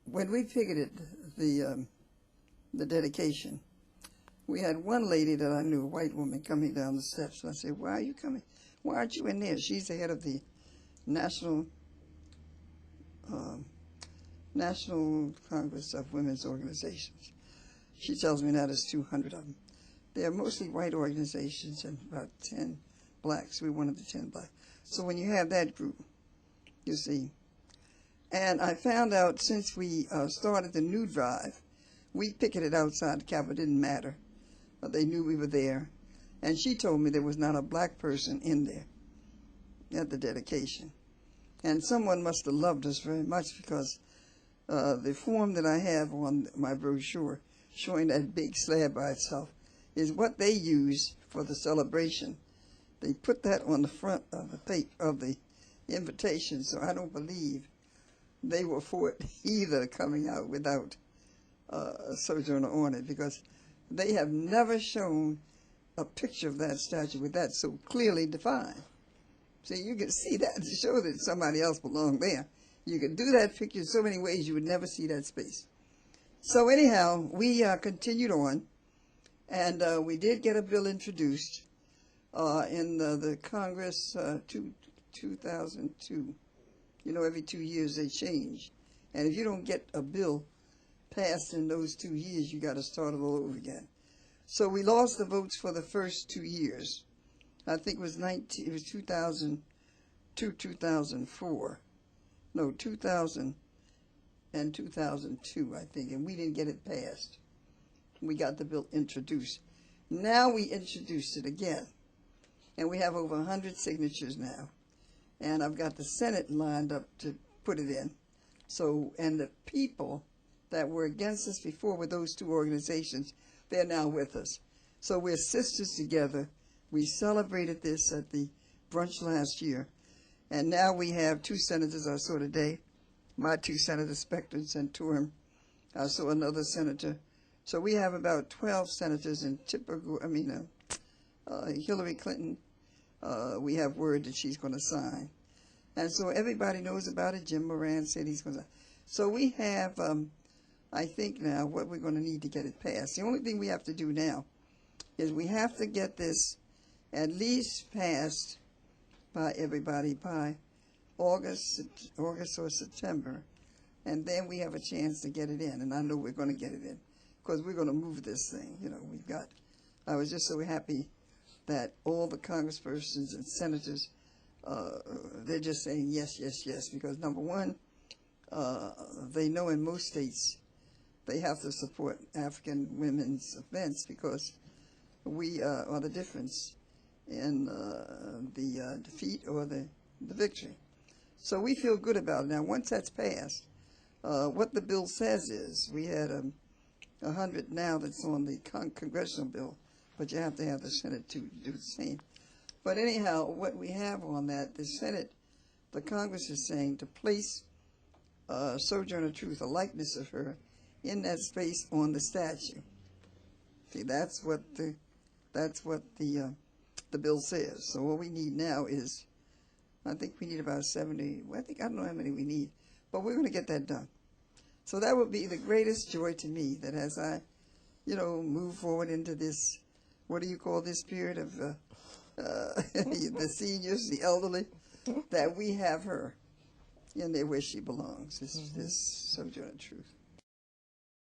when we picketed the dedication, we had one lady that I knew, a white woman, coming down the steps. And I said, "Why are you coming? Why aren't you in there?" She's the head of the National Congress of Women's Organizations. She tells me now there's 200 of them. They're mostly white organizations and about 10 blacks. We're one of the 10 blacks. So when you have that group, you see. And I found out since we started the new drive, we picketed outside the Capitol. It didn't matter. But they knew we were there. And she told me there was not a black person in there at the dedication. And someone must have loved us very much, because the form that I have on my brochure showing that big slab by itself is what they use for the celebration. They put that on the front of the tape of the invitation, so I don't believe they were for it either, coming out without a Sojourner on it, because they have never shown a picture of that statue with that so clearly defined. See, you can see that to show that somebody else belonged there. You could do that picture in so many ways you would never see that space. So anyhow, we continued on, and we did get a bill introduced in the Congress 2002. You know, every 2 years they change. And if you don't get a bill passed in those 2 years, you got to start it all over again. So we lost the votes for the first 2 years. I think it was 2002, 2004. No, 2000 and 2002, I think, and we didn't get it passed. We got the bill introduced. Now we introduced it again, and we have over 100 signatures now. And I've got the Senate lined up to put it in. So, and the people that were against us before with those two organizations, they're now with us. So we're sisters together. We celebrated this at the brunch last year. And now we have 2 senators I saw today. My 2 senators, Specter and Santorum. I saw another senator. So we have about 12 senators, and Hillary Clinton, we have word that she's going to sign. And so everybody knows about it. Jim Moran said he's going to. So we have, I think now, what we're going to need to get it passed. The only thing we have to do now is we have to get this at least passed by everybody by August or September, and then we have a chance to get it in. And I know we're going to get it in, because we're going to move this thing. You know, I was just so happy that all the congresspersons and senators, they're just saying yes, yes, yes, because number one, they know in most states they have to support African women's events, because we are the difference in the defeat or the victory. So we feel good about it. Now, once that's passed, what the bill says is, we had 100 now that's on the congressional bill, but you have to have the Senate to do the same. But anyhow, what we have on that, the Senate, the Congress is saying to place Sojourner Truth, a likeness of her, in that space on the statue. See, that's what the bill says. So what we need now is, I think we need about 70. Well, I don't know how many we need, but we're going to get that done. So that would be the greatest joy to me, that as I, move forward into this, what do you call this period of the seniors, the elderly, that we have her in there where she belongs. This Sojourner Truth.